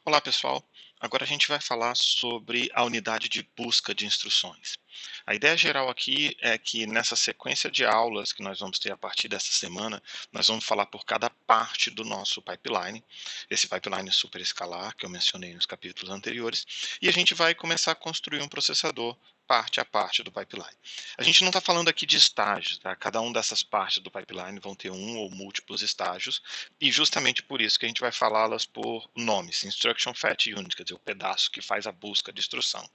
Olá, pessoal. Agora a gente vai falar sobre a unidade de busca de instruções. A ideia geral aqui é que nessa sequência de aulas que nós vamos ter a partir dessa semana, nós vamos falar por cada parte do nosso pipeline, esse pipeline super escalar que eu mencionei nos capítulos anteriores, e a gente vai começar a construir um processador parte a parte do pipeline. A gente não está falando aqui de estágios, tá? Cada uma dessas partes do pipeline vão ter um ou múltiplos estágios, e justamente por isso que a gente vai falá-las por nomes, Instruction Fat Unit, quer dizer, o pedaço que faz a busca de instrução.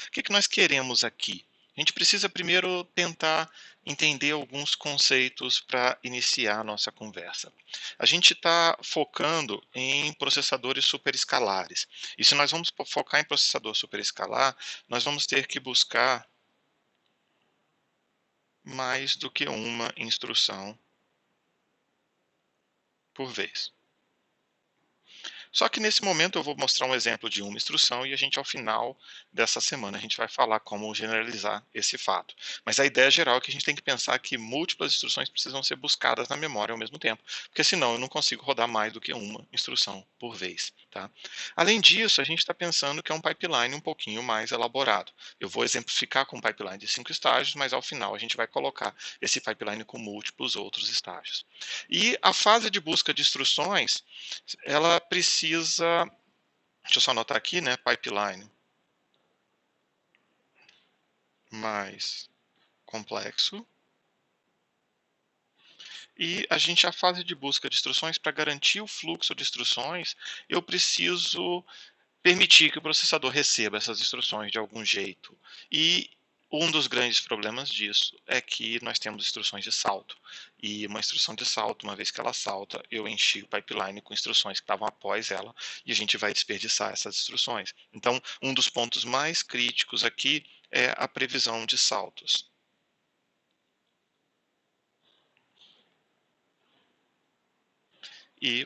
O que nós queremos aqui? A gente precisa primeiro tentar entender alguns conceitos para iniciar a nossa conversa. A gente está focando em processadores superescalares. E se nós vamos focar em processador superescalar, nós vamos ter que buscar mais do que uma instrução por vez. Só que nesse momento eu vou mostrar um exemplo de uma instrução e a gente, ao final dessa semana, a gente vai falar como generalizar esse fato. Mas a ideia geral é que a gente tem que pensar que múltiplas instruções precisam ser buscadas na memória ao mesmo tempo, porque senão eu não consigo rodar mais do que uma instrução por vez. Tá? Além disso, a gente está pensando que é um pipeline um pouquinho mais elaborado. Eu vou exemplificar com um pipeline de 5 estágios, mas ao final a gente vai colocar esse pipeline com múltiplos outros estágios. E a fase de busca de instruções, ela precisa, deixa eu só anotar aqui, né, pipeline mais complexo. E a fase de busca de instruções, para garantir o fluxo de instruções, eu preciso permitir que o processador receba essas instruções de algum jeito. E um dos grandes problemas disso é que nós temos instruções de salto. E uma instrução de salto, uma vez que ela salta, eu enchi o pipeline com instruções que estavam após ela e a gente vai desperdiçar essas instruções. Então, um dos pontos mais críticos aqui é a previsão de saltos.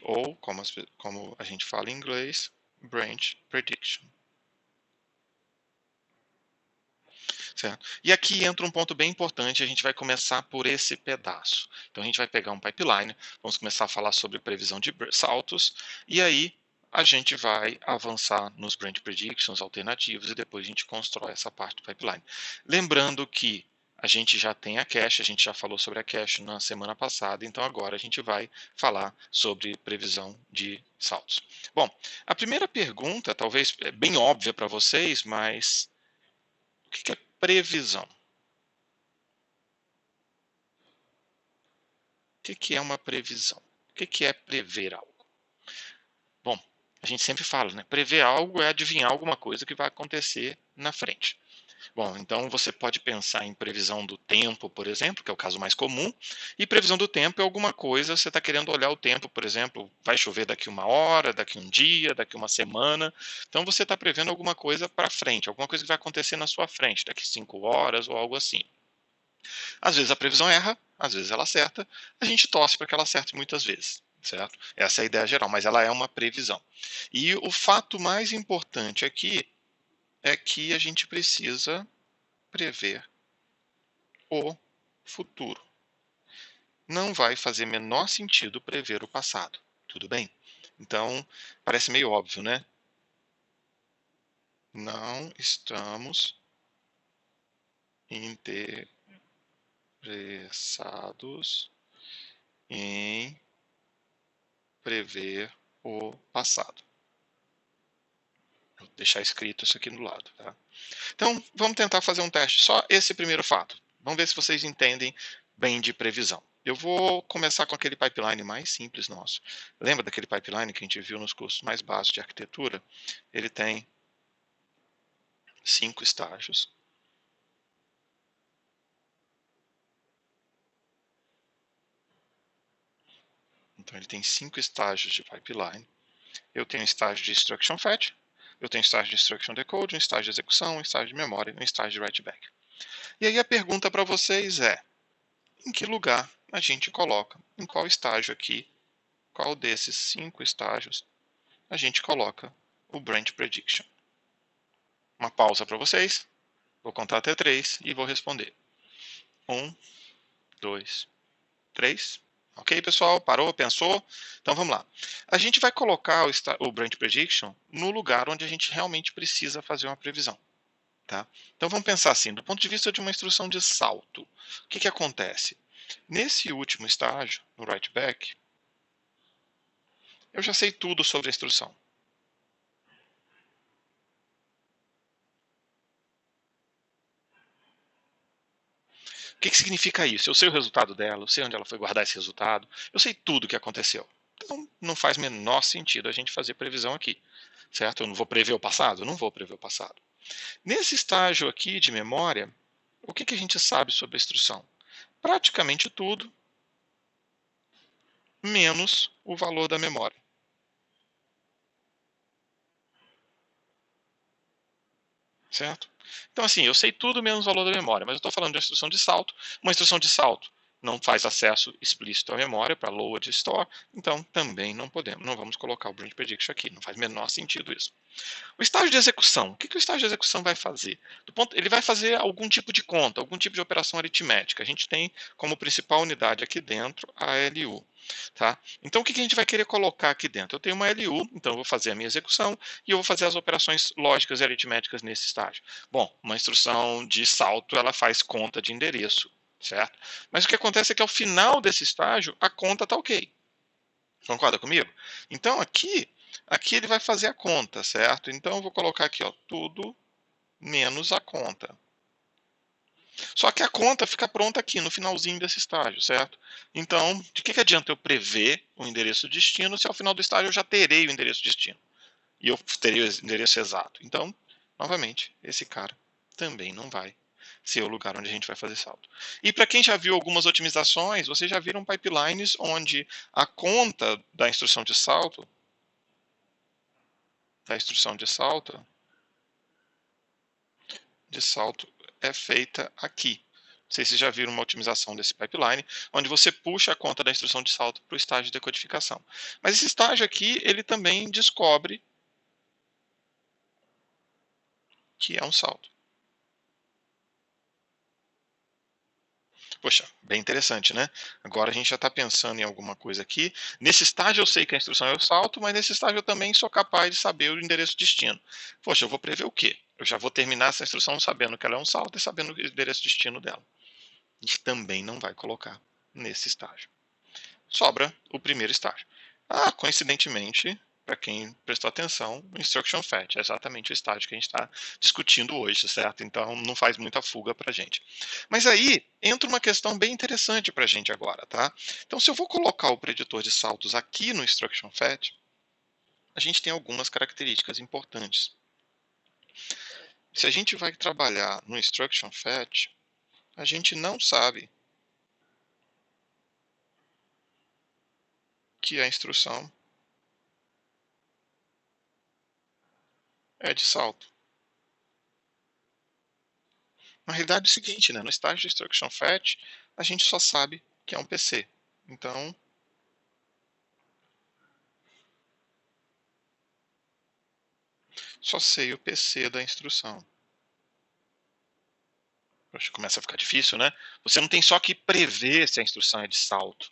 Ou, como a gente fala em inglês, branch prediction. Certo? E aqui entra um ponto bem importante, a gente vai começar por esse pedaço. Então a gente vai pegar um pipeline, vamos começar a falar sobre previsão de saltos, e aí a gente vai avançar nos branch predictions alternativos e depois a gente constrói essa parte do pipeline. Lembrando que a gente já tem a cache, a gente já falou sobre a cache na semana passada, então agora a gente vai falar sobre previsão de saltos. Bom, a primeira pergunta, talvez é bem óbvia para vocês, mas o que é previsão? O que é uma previsão? O que é prever algo? Bom, a gente sempre fala, né? Prever algo é adivinhar alguma coisa que vai acontecer na frente. Bom, então você pode pensar em previsão do tempo, por exemplo, que é o caso mais comum, e previsão do tempo é alguma coisa, você está querendo olhar o tempo, por exemplo, vai chover daqui uma hora, daqui um dia, daqui uma semana. Então você está prevendo alguma coisa para frente, alguma coisa que vai acontecer na sua frente, daqui 5 horas ou algo assim. Às vezes a previsão erra, às vezes ela acerta, a gente torce para que ela acerte muitas vezes, certo? Essa é a ideia geral, mas ela é uma previsão. E o fato mais importante aqui é que a gente precisa prever o futuro. Não vai fazer menor sentido prever o passado, tudo bem? Então, parece meio óbvio, né? Não estamos interessados em prever o passado. Vou deixar escrito isso aqui do lado. Tá? Então, vamos tentar fazer um teste. Só esse primeiro fato. Vamos ver se vocês entendem bem de previsão. Eu vou começar com aquele pipeline mais simples nosso. Lembra daquele pipeline que a gente viu nos cursos mais básicos de arquitetura? Ele tem 5 estágios. Então, ele tem 5 estágios de pipeline. Eu tenho um estágio de instruction fetch, eu tenho um estágio de instruction decode, um estágio de execução, um estágio de memória e um estágio de write back. E aí a pergunta para vocês é: em que lugar a gente coloca, em qual estágio aqui, qual desses 5 estágios, a gente coloca o branch prediction? Uma pausa para vocês, vou contar até 3 e vou responder. 1, 2, 3. Ok, pessoal? Parou? Pensou? Então vamos lá. A gente vai colocar o Branch Prediction no lugar onde a gente realmente precisa fazer uma previsão. Tá? Então vamos pensar assim, do ponto de vista de uma instrução de salto, o que acontece? Nesse último estágio, no write back, eu já sei tudo sobre a instrução. O que significa isso? Eu sei o resultado dela, eu sei onde ela foi guardar esse resultado, eu sei tudo o que aconteceu. Então não faz menor sentido a gente fazer previsão aqui, certo? Eu não vou prever o passado? Eu não vou prever o passado. Nesse estágio aqui de memória, o que a gente sabe sobre a instrução? Praticamente tudo, menos o valor da memória. Certo? Então, assim, eu sei tudo menos o valor da memória, mas eu estou falando de uma instrução de salto. Uma instrução de salto não faz acesso explícito à memória para load store, então também não podemos, não vamos colocar o branch prediction aqui, não faz menor sentido isso. O estágio de execução, o que o estágio de execução vai fazer? Ele vai fazer algum tipo de conta, algum tipo de operação aritmética. A gente tem como principal unidade aqui dentro a LU. Tá? Então, o que a gente vai querer colocar aqui dentro? Eu tenho uma LU, então eu vou fazer a minha execução e eu vou fazer as operações lógicas e aritméticas nesse estágio. Bom, uma instrução de salto, ela faz conta de endereço, certo? Mas o que acontece é que ao final desse estágio, a conta está ok. Concorda comigo? Então, aqui ele vai fazer a conta, certo? Então, eu vou colocar aqui, ó, tudo menos a conta. Só que a conta fica pronta aqui no finalzinho desse estágio, certo? Então, de que adianta eu prever o endereço destino se ao final do estágio eu já terei o endereço destino? E eu terei o endereço exato. Então, novamente, esse cara também não vai ser o lugar onde a gente vai fazer salto. E para quem já viu algumas otimizações, vocês já viram pipelines onde a conta da instrução de salto é feita aqui. Não sei se vocês já viram uma otimização desse pipeline, onde você puxa a conta da instrução de salto para o estágio de decodificação. Mas esse estágio aqui, ele também descobre que é um salto. Poxa, bem interessante, né? Agora a gente já está pensando em alguma coisa aqui. Nesse estágio eu sei que a instrução é o salto, mas nesse estágio eu também sou capaz de saber o endereço destino. Poxa, eu vou prever o quê? Eu já vou terminar essa instrução sabendo que ela é um salto e sabendo o endereço destino dela. A gente também não vai colocar nesse estágio. Sobra o primeiro estágio. Coincidentemente, para quem prestou atenção, o Instruction Fetch é exatamente o estágio que a gente está discutindo hoje, certo? Então não faz muita fuga para a gente. Mas aí entra uma questão bem interessante para a gente agora, tá? Então, se eu vou colocar o preditor de saltos aqui no Instruction Fetch, a gente tem algumas características importantes. Se a gente vai trabalhar no Instruction Fetch, a gente não sabe que a instrução é de salto. Na realidade é o seguinte, né? No estágio de Instruction Fetch, a gente só sabe que é um PC. Então, só sei o PC da instrução. Poxa, começa a ficar difícil, né? Você não tem só que prever se a instrução é de salto,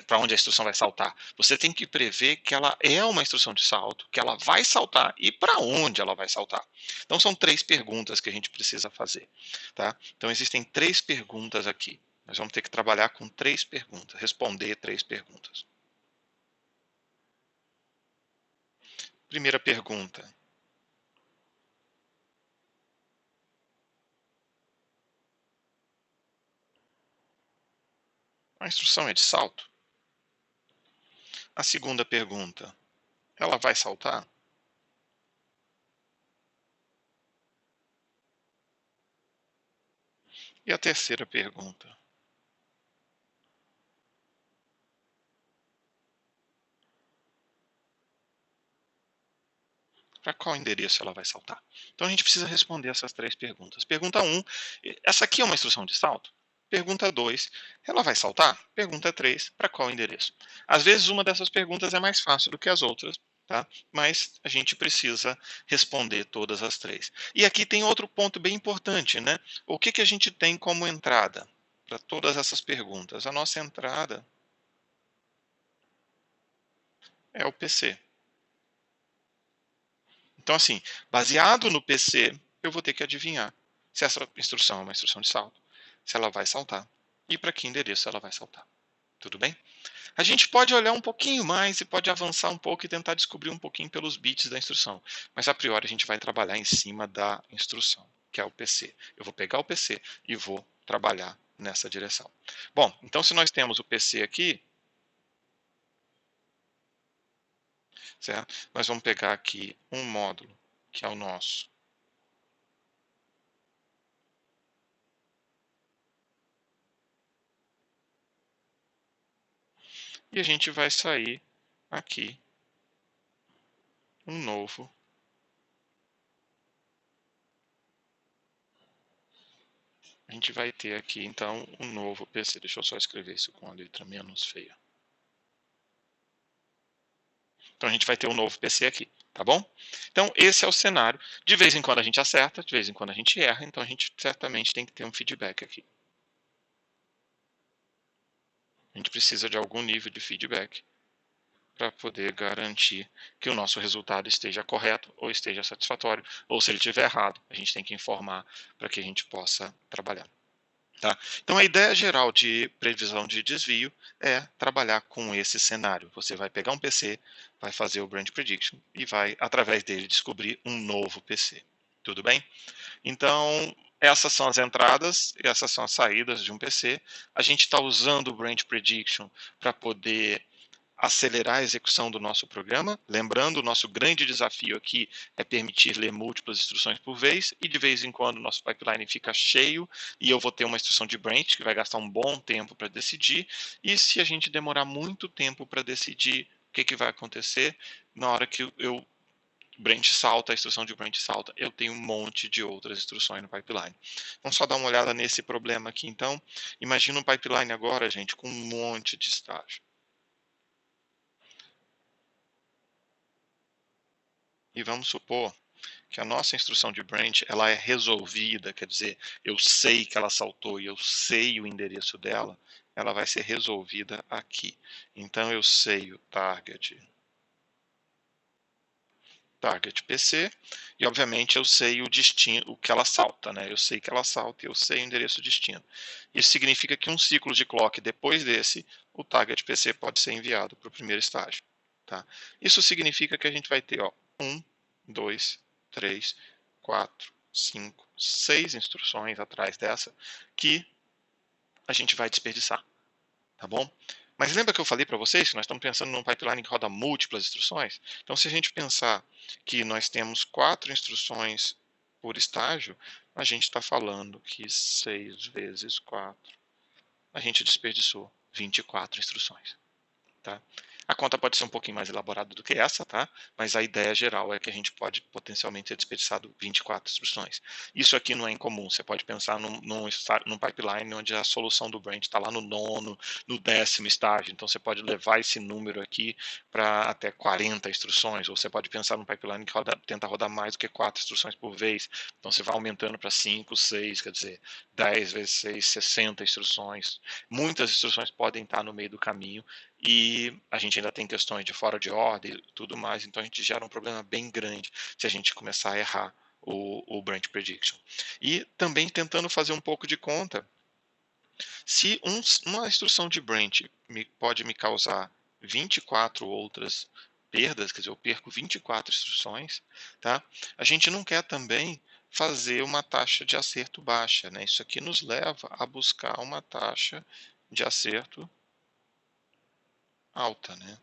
para onde a instrução vai saltar. Você tem que prever que ela é uma instrução de salto, que ela vai saltar e para onde ela vai saltar. Então são 3 perguntas que a gente precisa fazer, tá? Então existem 3 perguntas aqui. Nós vamos ter que trabalhar com 3 perguntas, responder 3 perguntas. Primeira pergunta. A instrução é de salto? A segunda pergunta. Ela vai saltar? E a terceira pergunta. Para qual endereço ela vai saltar? Então a gente precisa responder essas 3 perguntas. Pergunta 1, essa aqui é uma instrução de salto? Pergunta 2, ela vai saltar? Pergunta 3, para qual endereço? Às vezes uma dessas perguntas é mais fácil do que as outras, tá? Mas a gente precisa responder todas as 3. E aqui tem outro ponto bem importante, né? O que a gente tem como entrada para todas essas perguntas? A nossa entrada é o PC. Então, assim, baseado no PC, eu vou ter que adivinhar se essa instrução é uma instrução de salto, se ela vai saltar e para que endereço ela vai saltar. Tudo bem? A gente pode olhar um pouquinho mais e pode avançar um pouco e tentar descobrir um pouquinho pelos bits da instrução. Mas a priori a gente vai trabalhar em cima da instrução, que é o PC. Eu vou pegar o PC e vou trabalhar nessa direção. Bom, então se nós temos o PC aqui, certo? Nós vamos pegar aqui um módulo, que é o nosso. E a gente vai sair aqui um novo. A gente vai ter aqui, então, um novo PC. Deixa eu só escrever isso com a letra menos feia. Então, a gente vai ter um novo PC aqui, tá bom? Então, esse é o cenário. De vez em quando a gente acerta, de vez em quando a gente erra. Então, a gente certamente tem que ter um feedback aqui. A gente precisa de algum nível de feedback para poder garantir que o nosso resultado esteja correto ou esteja satisfatório. Ou se ele estiver errado, a gente tem que informar para que a gente possa trabalhar. Tá? Então, a ideia geral de previsão de desvio é trabalhar com esse cenário. Você vai pegar um PC, vai fazer o Branch Prediction e vai, através dele, descobrir um novo PC. Tudo bem? Então, essas são as entradas e essas são as saídas de um PC. A gente está usando o Branch Prediction para poder acelerar a execução do nosso programa. Lembrando, o nosso grande desafio aqui é permitir ler múltiplas instruções por vez, e de vez em quando o nosso pipeline fica cheio, e eu vou ter uma instrução de branch que vai gastar um bom tempo para decidir, e se a gente demorar muito tempo para decidir o que vai acontecer, na hora que branch salta, a instrução de branch salta, eu tenho um monte de outras instruções no pipeline. Vamos só dar uma olhada nesse problema aqui, então. Imagina um pipeline agora, gente, com um monte de estágio. E vamos supor que a nossa instrução de branch ela é resolvida, quer dizer, eu sei que ela saltou e eu sei o endereço dela, ela vai ser resolvida aqui. Então eu sei o target PC e obviamente eu sei o destino, o que ela salta, né? Eu sei que ela salta e eu sei o endereço destino. Isso significa que um ciclo de clock depois desse, o target PC pode ser enviado para o primeiro estágio, tá? Isso significa que a gente vai ter, ó, 1, 2, 3, 4, 5, 6 instruções atrás dessa que a gente vai desperdiçar, tá bom? Mas lembra que eu falei para vocês que nós estamos pensando num pipeline que roda múltiplas instruções? Então, se a gente pensar que nós temos 4 instruções por estágio, a gente está falando que 6 vezes 4, a gente desperdiçou 24 instruções. Tá? A conta pode ser um pouquinho mais elaborada do que essa, tá? Mas a ideia geral é que a gente pode potencialmente ter desperdiçado 24 instruções. Isso aqui não é incomum. Você pode pensar num pipeline onde a solução do branch está lá no nono, no 10º estágio. Então você pode levar esse número aqui para até 40 instruções. Ou você pode pensar num pipeline que tenta rodar mais do que 4 instruções por vez. Então você vai aumentando para 5, 6, quer dizer, 10 vezes 6, 60 instruções. Muitas instruções podem estar no meio do caminho e a gente ainda tem questões de fora de ordem e tudo mais, então a gente gera um problema bem grande se a gente começar a errar o branch prediction. E também tentando fazer um pouco de conta, se uma instrução de branch pode me causar 24 outras perdas, quer dizer, eu perco 24 instruções, tá? A gente não quer também fazer uma taxa de acerto baixa, né? Isso aqui nos leva a buscar uma taxa de acerto alta, né?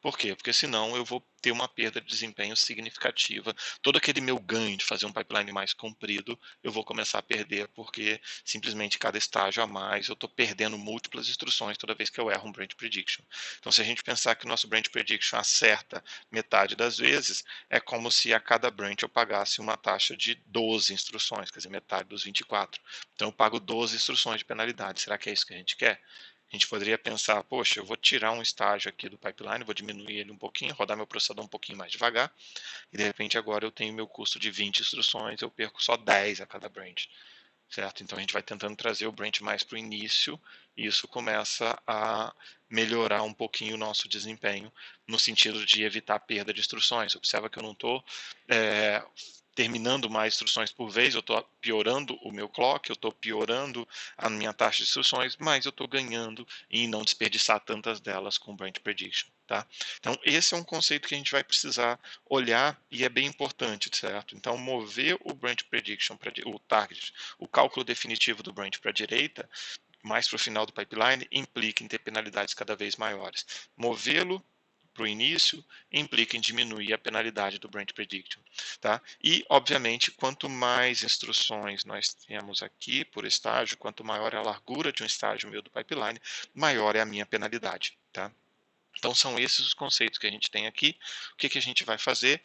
Por quê? Porque senão eu vou ter uma perda de desempenho significativa. Todo aquele meu ganho de fazer um pipeline mais comprido, eu vou começar a perder, porque simplesmente cada estágio a mais, eu estou perdendo múltiplas instruções toda vez que eu erro um branch prediction. Então, se a gente pensar que o nosso branch prediction acerta metade das vezes, é como se a cada branch eu pagasse uma taxa de 12 instruções, quer dizer, metade dos 24. Então, eu pago 12 instruções de penalidade. Será que é isso que a gente quer? A gente poderia pensar, poxa, eu vou tirar um estágio aqui do pipeline, vou diminuir ele um pouquinho, rodar meu processador um pouquinho mais devagar, e de repente agora eu tenho meu custo de 20 instruções, eu perco só 10 a cada branch. certo? Então a gente vai tentando trazer o branch mais para o início, e isso começa a melhorar um pouquinho o nosso desempenho, no sentido de evitar a perda de instruções. Observa que eu não estou terminando mais instruções por vez, eu estou piorando o meu clock, eu estou piorando a minha taxa de instruções, mas eu estou ganhando em não desperdiçar tantas delas com branch prediction, tá? Então esse é um conceito que a gente vai precisar olhar e é bem importante, certo? Então mover o branch prediction para o target, o cálculo definitivo do branch para a direita, mais para o final do pipeline, implica em ter penalidades cada vez maiores. Movê-lo para o início implica em diminuir a penalidade do branch prediction, tá? E, obviamente, quanto mais instruções nós temos aqui por estágio, quanto maior é a largura de um estágio meu do pipeline, maior é a minha penalidade, tá? Então são esses os conceitos que a gente tem aqui. O que, que a gente vai fazer?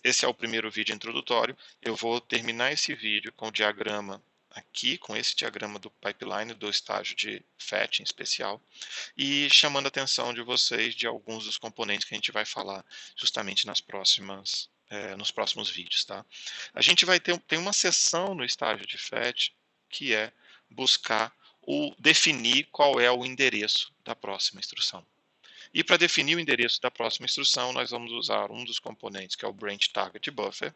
Esse é o primeiro vídeo introdutório. Eu vou terminar esse vídeo com o diagrama aqui, com esse diagrama do pipeline do estágio de FET em especial, e chamando a atenção de vocês de alguns dos componentes que a gente vai falar justamente nos próximos vídeos, tá? A gente vai ter uma seção no estágio de FET que é buscar definir qual é o endereço da próxima instrução. E para definir o endereço da próxima instrução, nós vamos usar um dos componentes, que é o branch target buffer.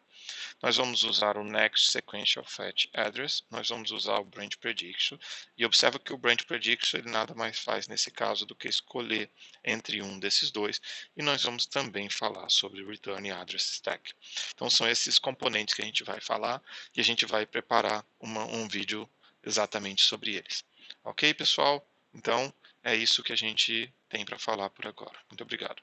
Nós vamos usar o next sequential fetch address. Nós vamos usar o branch prediction. E observa que o branch prediction ele nada mais faz nesse caso do que escolher entre um desses dois. E nós vamos também falar sobre o return address stack. Então são esses componentes que a gente vai falar e a gente vai preparar um vídeo exatamente sobre eles. Ok, pessoal? Então, é isso que a gente tem para falar por agora. Muito obrigado.